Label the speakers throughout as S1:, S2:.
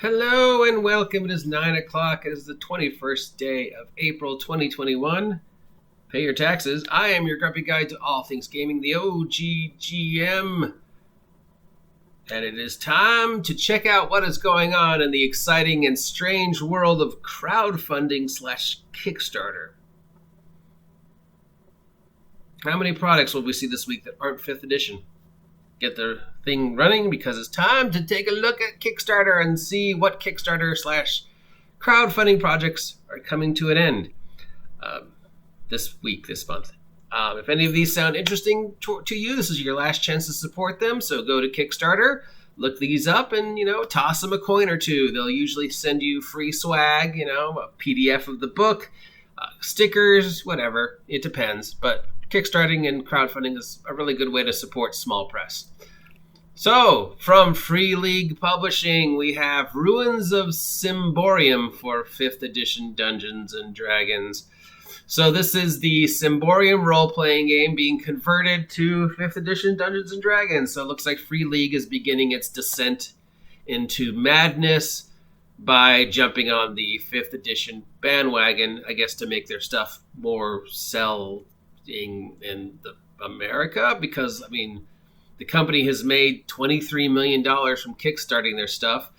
S1: Hello and welcome. It is 9 o'clock. It is the 21st day of April 2021. Pay your taxes. I am your grumpy guide to all things gaming, the OGGM. And it is time to check out what is going on in the exciting and strange world of crowdfunding / Kickstarter. How many products will we see this week that aren't 5th edition? Get the thing running because it's time to take a look at Kickstarter and see what Kickstarter / crowdfunding projects are coming to an end this month. If any of these sound interesting to you, this is your last chance to support them. So go to Kickstarter, look these up, and toss them a coin or two. They'll usually send you free swag, a PDF of the book, stickers, whatever. It depends, but Kickstarting and crowdfunding is a really good way to support small press. So, from Free League Publishing, we have Ruins of Symborium for 5th edition Dungeons & Dragons. So this is the Symborium role-playing game being converted to 5th edition Dungeons & Dragons. So it looks like Free League is beginning its descent into madness by jumping on the 5th edition bandwagon, I guess, to make their stuff more selling in America, because the company has made $23 million from kickstarting their stuff.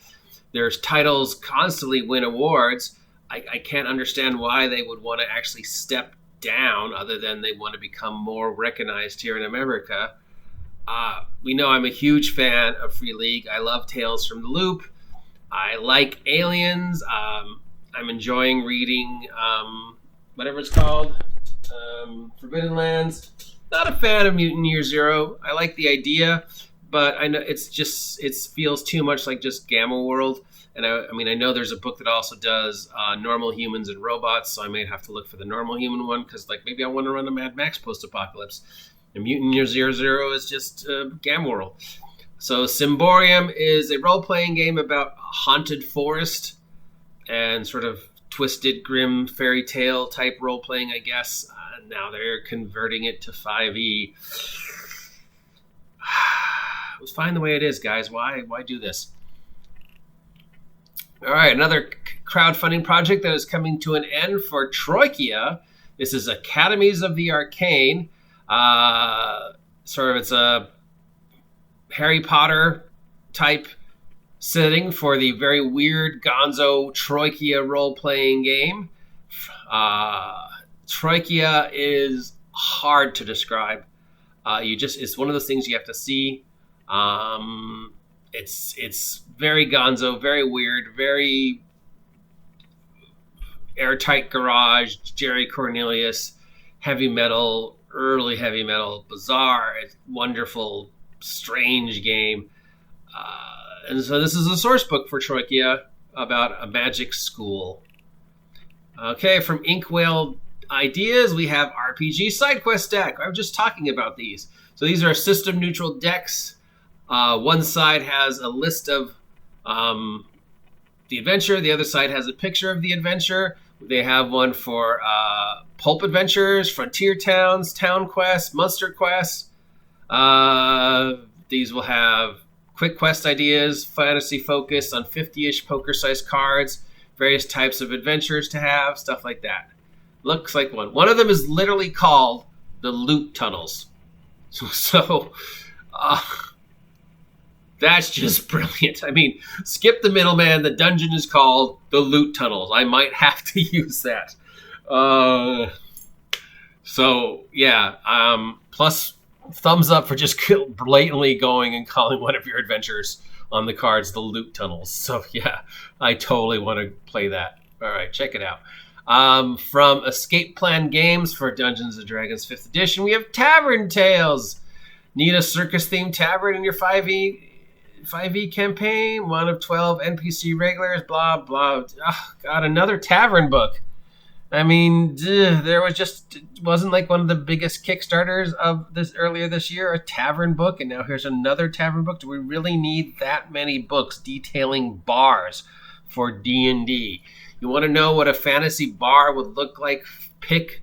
S1: Their titles constantly win awards. I can't understand why they would want to actually step down, other than they want to become more recognized here in America. We know I'm a huge fan of Free League. I love Tales from the Loop. I like Aliens. I'm enjoying reading whatever it's called. Forbidden Lands. Not a fan of Mutant Year Zero. I like the idea, but I know it feels too much like just Gamma World. And I know there's a book that also does normal humans and robots, so I may have to look for the normal human one, because maybe I want to run a Mad Max post-apocalypse. And Mutant Year Zero is just Gamma World. So Symborium is a role-playing game about a haunted forest and sort of twisted, grim fairy tale type role playing, I guess. Now they're converting it to 5e. It was fine the way it is, guys. Why do this? All right, another crowdfunding project that is coming to an end for Troikia. This is Academies of the Arcane. It's a Harry Potter type setting for the very weird gonzo Troikia role-playing game. Troikia is hard to describe. It's one of those things you have to see. It's very gonzo, very weird, very airtight garage, Jerry Cornelius, heavy metal, early heavy metal, bizarre, wonderful, strange game. And so this is a source book for Troikia about a magic school. Okay, from Inkwell Ideas, we have RPG Side Quest deck. I was just talking about these. So these are system neutral decks. One side has a list of the adventure. The other side has a picture of the adventure. They have one for pulp adventures, frontier towns, town quests, monster quests. These will have quick quest ideas, fantasy focus on 50-ish poker-sized cards, various types of adventures to have, stuff like that. Looks like one. One of them is literally called the Loot Tunnels. So that's just brilliant. Skip the middleman. The dungeon is called the Loot Tunnels. I might have to use that. Plus, thumbs up for just blatantly going and calling one of your adventures on the cards the Loot Tunnels. So yeah, I totally want to play that. All right, check it out. From Escape Plan Games for Dungeons & Dragons 5th edition, we have Tavern Tales. Need a circus-themed tavern in your 5e campaign? One of 12 NPC regulars, blah, blah. Oh, God, another tavern book. There wasn't like one of the biggest Kickstarters of this earlier this year, a tavern book, and now here's another tavern book. Do we really need that many books detailing bars for D&D? You want to know what a fantasy bar would look like? Pick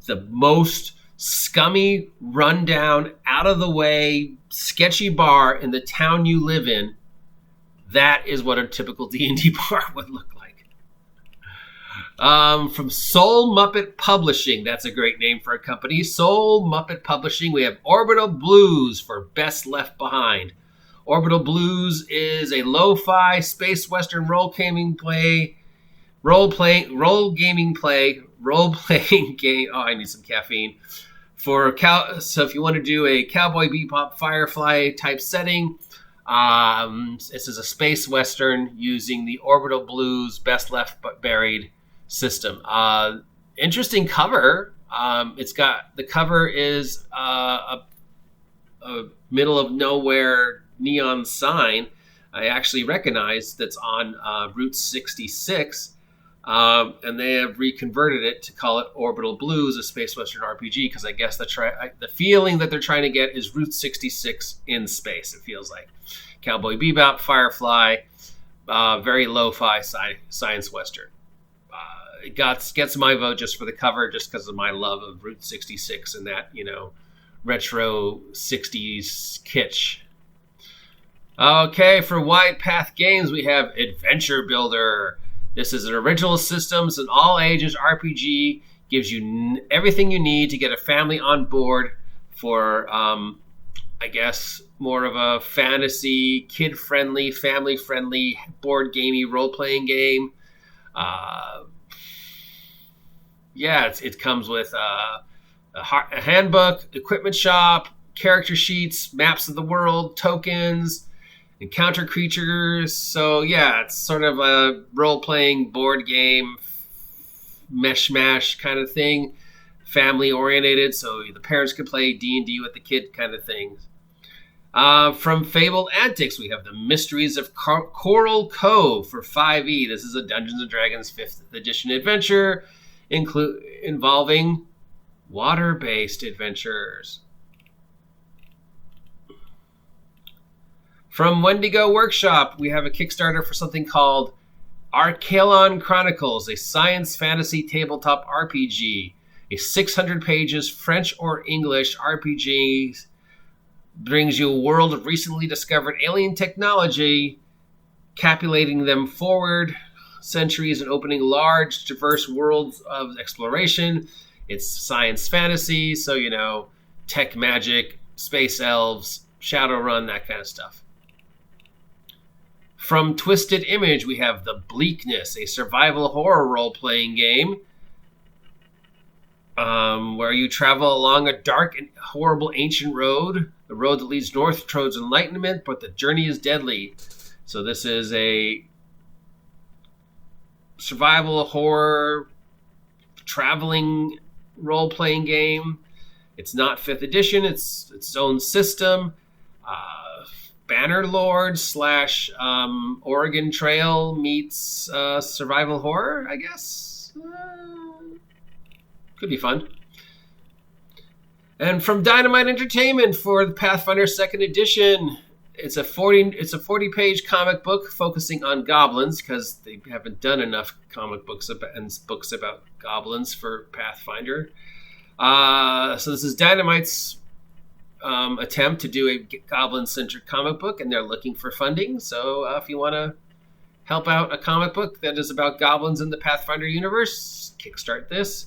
S1: the most scummy, rundown, out of the way, sketchy bar in the town you live in. That is what a typical D&D bar would look like. From Soul Muppet Publishing, that's a great name for a company. Soul Muppet Publishing, we have Orbital Blues for Best Left Behind. Orbital Blues is a lo-fi space western role-playing game. Oh, I need some caffeine. So if you want to do a Cowboy Bebop Firefly type setting, this is a space western using the Orbital Blues Best Left Buried system. Interesting cover. The cover is a middle of nowhere neon sign I actually recognize that's on Route 66, and they have reconverted it to call it Orbital Blues, a space western RPG, because I guess the feeling that they're trying to get is Route 66 in space. It feels like Cowboy Bebop, Firefly, very lo-fi science western. It gets my vote just for the cover, just because of my love of Route 66 and that, retro 60s kitsch. Okay, for Wide Path Games, we have Adventure Builder. This is an original systems and all ages RPG. Gives you everything you need to get a family on board for, I guess, more of a fantasy, kid-friendly, family-friendly, board-gamey role-playing game. It comes with a handbook, equipment shop, character sheets, maps of the world, tokens, encounter creatures. So it's sort of a role-playing board game, mesh-mash kind of thing, family-oriented, so the parents could play D&D with the kid kind of thing. From Fable Antics, we have The Mysteries of Coral Cove for 5e. This is a Dungeons & Dragons 5th edition adventure involving water-based adventures. From Wendigo Workshop, we have a Kickstarter for something called Archelon Chronicles, a science fantasy tabletop RPG. A 600 pages French or English RPG brings you a world of recently discovered alien technology, capulating them forward centuries and opening large, diverse worlds of exploration. It's science fantasy, so, tech magic, space elves, Shadowrun, that kind of stuff. From Twisted Image, we have The Bleakness, a survival horror role-playing game where you travel along a dark and horrible ancient road. The road that leads north towards enlightenment, but the journey is deadly. So this is a survival horror traveling role-playing game. It's not 5th edition. It's its own system. Bannerlord / Oregon Trail meets survival horror, I guess. Could be fun. And from Dynamite Entertainment for the Pathfinder 2nd edition, it's a 40-page comic book focusing on goblins, because they haven't done enough comic books about goblins for Pathfinder. So this is Dynamite's attempt to do a goblin-centric comic book, and they're looking for funding. So if you want to help out a comic book that is about goblins in the Pathfinder universe, kickstart this.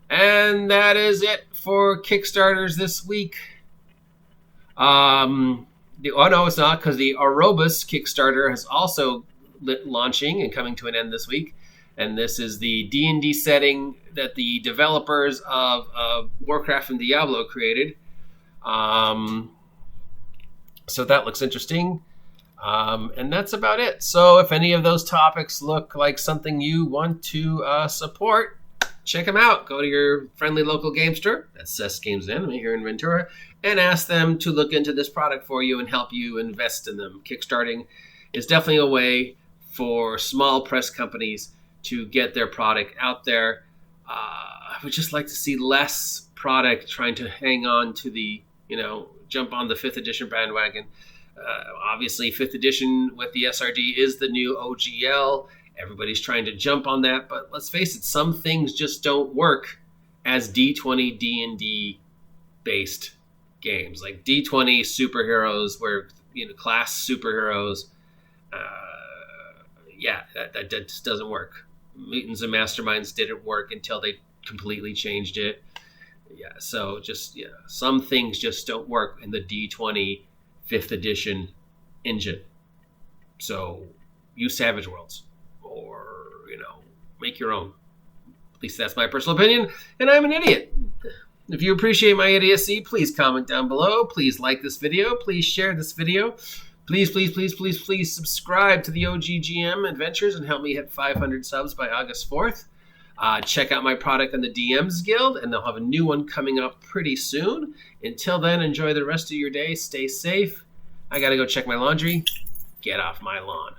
S1: And that is it for Kickstarters this week. No, it's not, because the Aurobus Kickstarter is also launching and coming to an end this week. And this is the D&D setting that the developers of Warcraft and Diablo created. So that looks interesting. And that's about it. So if any of those topics look like something you want to support, check them out. Go to your friendly local game store, that's Cess Games Anime here in Ventura, and ask them to look into this product for you and help you invest in them. Kickstarting is definitely a way for small press companies to get their product out there. I would just like to see less product trying to hang on to the, jump on the 5th edition bandwagon. Obviously, 5th edition with the SRD is the new OGL. Everybody's trying to jump on that, but let's face it, some things just don't work as D20 D&D based games. Like D20 superheroes, where class superheroes Yeah, that just doesn't work. Mutants and Masterminds didn't work until they completely changed it. Yeah, so just, some things just don't work in the D20 5th edition engine. So use Savage Worlds, or, make your own. At least that's my personal opinion, and I'm an idiot. If you appreciate my idiocy, please comment down below. Please like this video. Please share this video. Please subscribe to the OGGM Adventures and help me hit 500 subs by August 4th. Check out my product on the DMs Guild, and they'll have a new one coming up pretty soon. Until then, enjoy the rest of your day. Stay safe. I gotta go check my laundry. Get off my lawn.